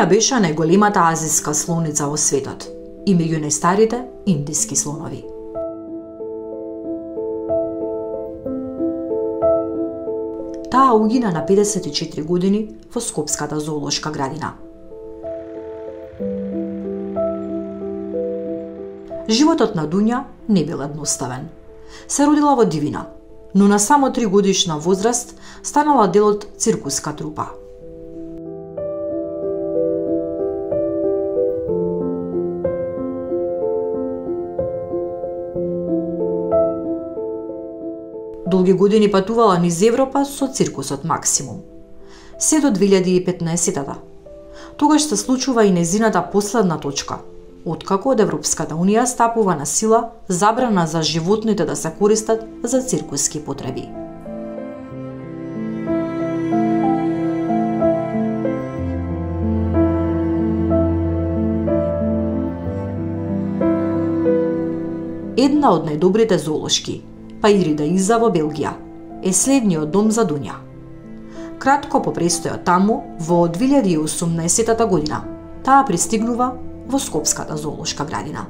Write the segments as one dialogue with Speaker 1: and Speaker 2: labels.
Speaker 1: Дуња беше најголемата азиска слоница во светот и меѓу најстарите индиски слонови. Таа угина на 54 години во Скопската зоолошка градина. Животот на Дуња не бил едноставен. Се родила во дивина, но на само 3 годишна возраст станала дел од циркуска трупа. Долги години патувала низ Европа со циркусот Максимум. Се до 2015-та. Тогаш се случува и незината последна точка, откако од Европската Унија стапува на сила забрана за животните да се користат за циркуски потреби. Една од најдобрите зоолошки, Паирида Иза во Белгија, е следниот дом за Дуња. Кратко по престојот таму, во 2018 година, таа пристигнува во Скопската зоолошка градина.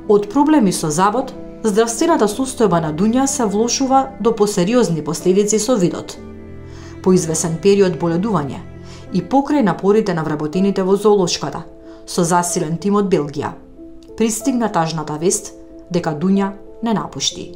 Speaker 1: Од проблеми со забот, здравствената состојба на Дуња се влошува до посериозни последици со видот, по извесен период боледување и покрај напорите на вработените во зоолошката, со засилен тим од Белгија, пристигна тажната вест дека Дуња не напушти.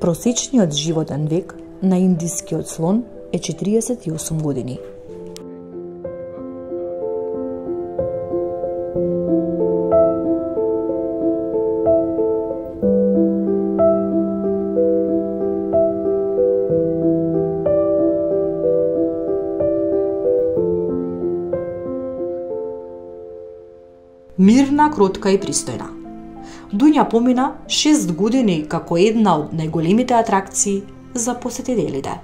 Speaker 1: Просечниот животен век на индискиот слон е 48 години. Мирна, кротка и пристојна. Дуња помина 6 години како една од најголемите атракции за посетителите.